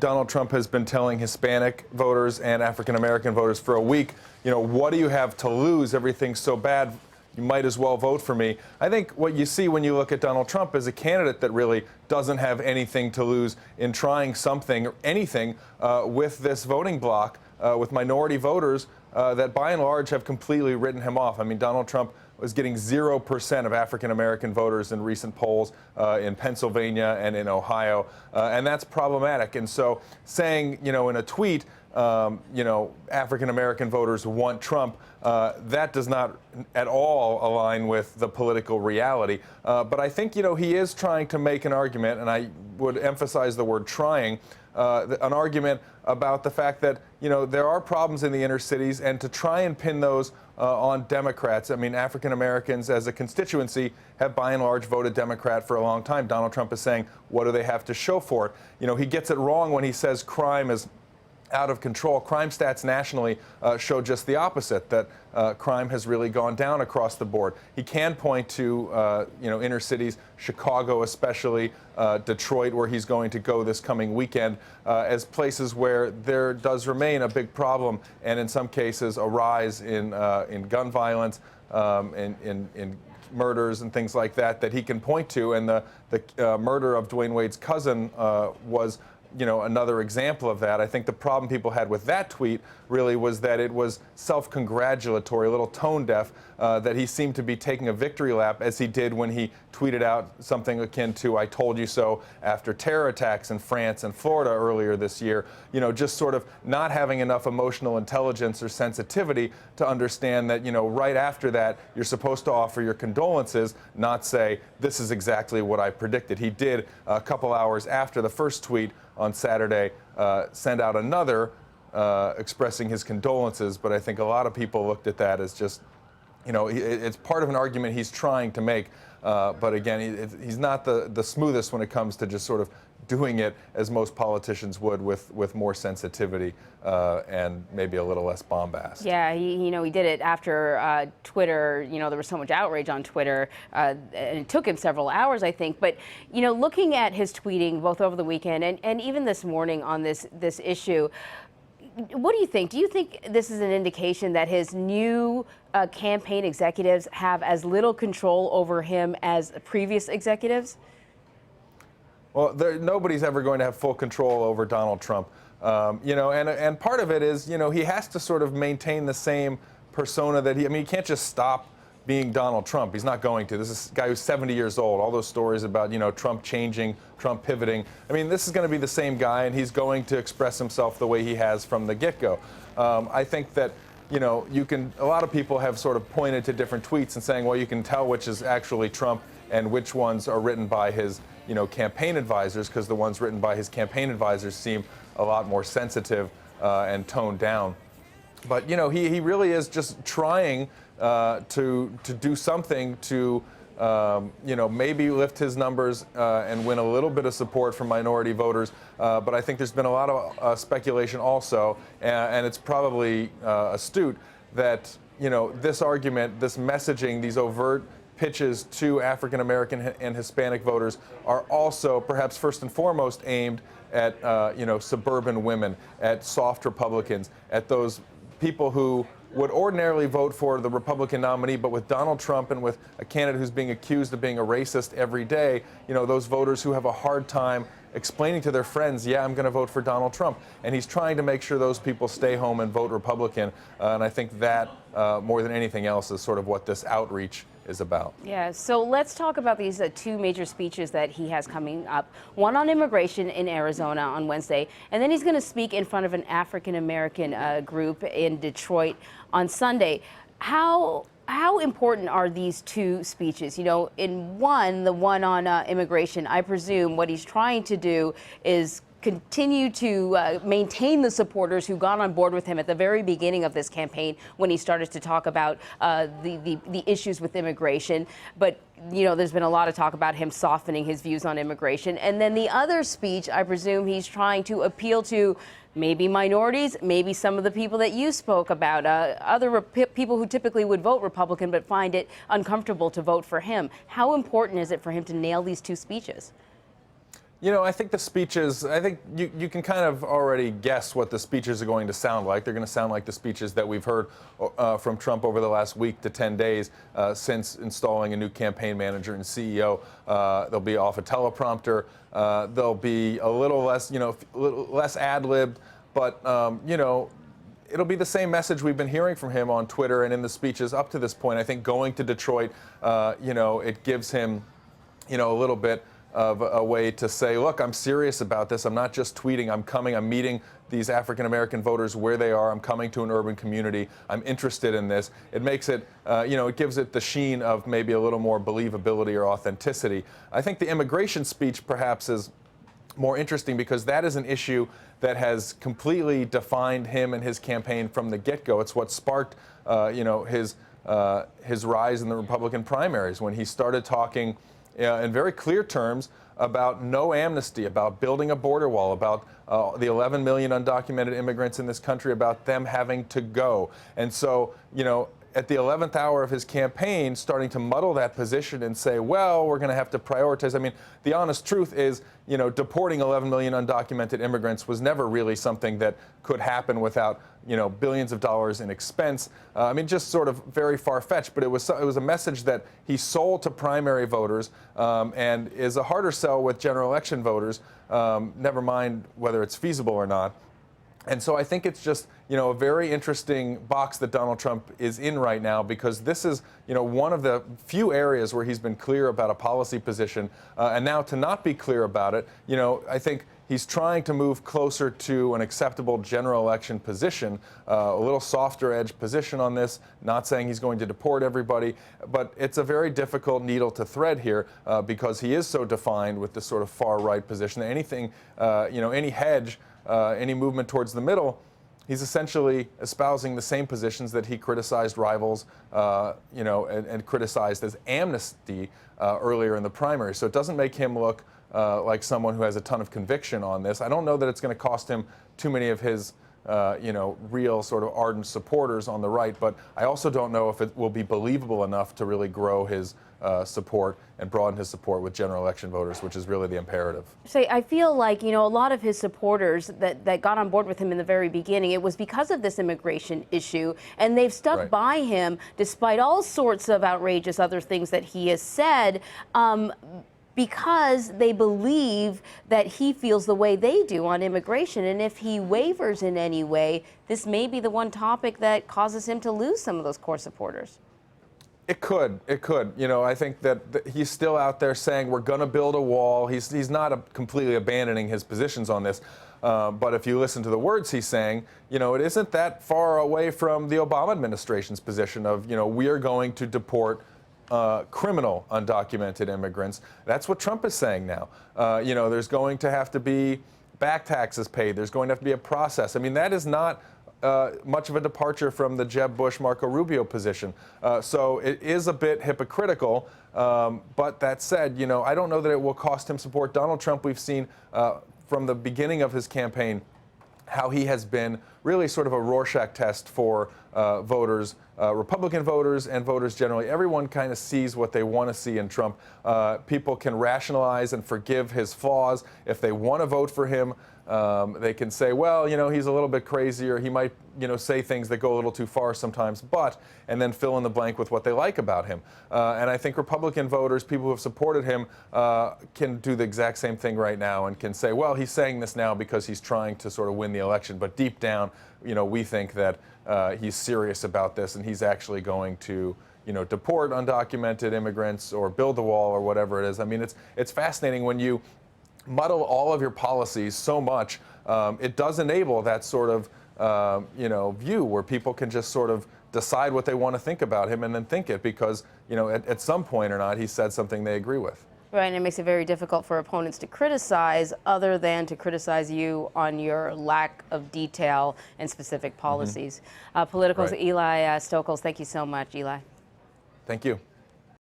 Donald Trump has been telling Hispanic voters and African American voters for a week, what do you have to lose? Everything's so bad. You might as well vote for me. I think what you see when you look at Donald Trump is a candidate that really doesn't have anything to lose in trying something or anything with this voting bloc, with minority voters that by and large have completely written him off. I mean, Donald Trump was getting 0% of African American voters in recent polls in Pennsylvania and in Ohio, and that's problematic. And so saying, in a tweet, African American voters want Trump, that does not at all align with the political reality. But I think, he is trying to make an argument, and I would emphasize the word trying, an argument about the fact that, there are problems in the inner cities, and to try and pin those on Democrats. I mean, African Americans as a constituency have by and large voted Democrat for a long time. Donald Trump is saying, what do they have to show for it? He gets it wrong when he says crime is out of control. Crime stats nationally show just the opposite, that crime has really gone down across the board. He can point to, inner cities, Chicago especially, Detroit, where he's going to go this coming weekend, as places where there does remain a big problem, and in some cases a rise in gun violence, in murders and things like that he can point to. And the murder of Dwayne Wade's cousin was another example of that. I think the problem people had with that tweet really was that it was self-congratulatory, a little tone deaf, that he seemed to be taking a victory lap, as he did when he tweeted out something akin to "I told you so" after terror attacks in France and Florida earlier this year. Just sort of not having enough emotional intelligence or sensitivity to understand that, right after that, you're supposed to offer your condolences, not say, this is exactly what I predicted. He did, a couple hours after the first tweet on Saturday, send out another expressing his condolences, but I think a lot of people looked at that as just, it's part of an argument he's trying to make, but again, he's not the smoothest when it comes to just sort of doing it as most politicians would, with more sensitivity and maybe a little less bombast. Yeah, he did it after Twitter. There was so much outrage on Twitter, and it took him several hours, I think. But looking at his tweeting both over the weekend and even this morning on this issue, what do you think? Do you think this is an indication that his new campaign executives have as little control over him as previous executives? Well, nobody's ever going to have full control over Donald Trump, and part of it is, he has to sort of maintain the same persona that he can't just stop being Donald Trump. He's not going to. This is a guy who's 70 years old. All those stories about, Trump changing, Trump pivoting. This is going to be the same guy, and he's going to express himself the way he has from the get-go. I think that, a lot of people have sort of pointed to different tweets and saying, well, you can tell which is actually Trump and which ones are written by his, campaign advisors, because the ones written by his campaign advisors seem a lot more sensitive and toned down. But, he really is just trying to do something to, maybe lift his numbers and win a little bit of support from minority voters. But I think there's been a lot of speculation also, and it's probably astute that, this argument, this messaging, these overt pitches to African American and Hispanic voters are also perhaps first and foremost aimed at, suburban women, at soft Republicans, at those people who would ordinarily vote for the Republican nominee, but with Donald Trump and with a candidate who's being accused of being a racist every day, those voters who have a hard time explaining to their friends, yeah, I'm going to vote for Donald Trump. And he's trying to make sure those people stay home and vote Republican. And I think that, more than anything else, is sort of what this outreach is about. Yeah, so let's talk about these two major speeches that he has coming up. One on immigration in Arizona on Wednesday, and then he's going to speak in front of an African American group in Detroit on Sunday. How important are these two speeches? In the one on immigration, I presume what he's trying to do is continue to maintain the supporters who got on board with him at the very beginning of this campaign when he started to talk about the issues with immigration. But, there's been a lot of talk about him softening his views on immigration. And then the other speech, I presume he's trying to appeal to maybe minorities, maybe some of the people that you spoke about, other people who typically would vote Republican but find it uncomfortable to vote for him. How important is it for him to nail these two speeches? I think the speeches, I think you can kind of already guess what the speeches are going to sound like. They're going to sound like the speeches that we've heard from Trump over the last week to 10 days since installing a new campaign manager and CEO. They'll be off a teleprompter. They'll be a little less, less ad-libbed, but, it'll be the same message we've been hearing from him on Twitter and in the speeches up to this point. I think going to Detroit, it gives him, a little bit of a way to say, look, I'm serious about this. I'm not just tweeting. I'm coming. I'm meeting these African-American voters where they are. I'm coming to an urban community. I'm interested in this. It makes it, it gives it the sheen of maybe a little more believability or authenticity. I think the immigration speech perhaps is more interesting because that is an issue that has completely defined him and his campaign from the get-go. It's what sparked, his rise in the Republican primaries when he started talking in very clear terms about no amnesty, about building a border wall, about the 11 million undocumented immigrants in this country, about them having to go. And so, at the 11th hour of his campaign, starting to muddle that position and say, well, we're going to have to prioritize. I mean, the honest truth is, deporting 11 million undocumented immigrants was never really something that could happen without, billions of dollars in expense. Just sort of very far-fetched, but it was a message that he sold to primary voters and is a harder sell with general election voters, never mind whether it's feasible or not. And so I think it's just, a very interesting box that Donald Trump is in right now because this is, one of the few areas where he's been clear about a policy position. And now to not be clear about it, I think he's trying to move closer to an acceptable general election position, a little softer edge position on this, not saying he's going to deport everybody, but it's a very difficult needle to thread here because he is so defined with this sort of far right position. Anything, any hedge, any movement towards the middle, he's essentially espousing the same positions that he criticized rivals, and criticized as amnesty earlier in the primary. So it doesn't make him look like someone who has a ton of conviction on this. I don't know that it's going to cost him too many of his, real sort of ardent supporters on the right, but I also don't know if it will be believable enough to really grow his support and broaden his support with general election voters, which is really the imperative. I feel like, a lot of his supporters that got on board with him in the very beginning, it was because of this immigration issue, and they've stuck Right. by him despite all sorts of outrageous other things that he has said. Because they believe that he feels the way they do on immigration. And if he wavers in any way, this may be the one topic that causes him to lose some of those core supporters. It could. I think that he's still out there saying we're going to build a wall. He's not completely abandoning his positions on this. But if you listen to the words he's saying, it isn't that far away from the Obama administration's position of, we are going to deport criminal undocumented immigrants. That's what Trump is saying now. There's going to have to be back taxes paid. There's going to have to be a process. That is not much of a departure from the Jeb Bush, Marco Rubio position. So it is a bit hypocritical. But that said, I don't know that it will cost him support. Donald Trump, we've seen from the beginning of his campaign how he has been really sort of a Rorschach test for voters, Republican voters and voters generally. Everyone kind of sees what they want to see in Trump. People can rationalize and forgive his flaws. If they want to vote for him, they can say, well, he's a little bit crazy, or he might, say things that go a little too far sometimes, and then fill in the blank with what they like about him. And I think Republican voters, people who have supported him, can do the exact same thing right now and can say, well, he's saying this now because he's trying to sort of win the election. But deep down, we think that he's serious about this and he's actually going to, deport undocumented immigrants or build the wall or whatever it is. It's fascinating when you muddle all of your policies so much. It does enable that sort of, view where people can just sort of decide what they want to think about him and then think it because, at some point or not, he said something they agree with. Right, and it makes it very difficult for opponents to criticize other than to criticize you on your lack of detail and specific policies. Political's Right. Eli Stokols, thank you so much, Eli. Thank you.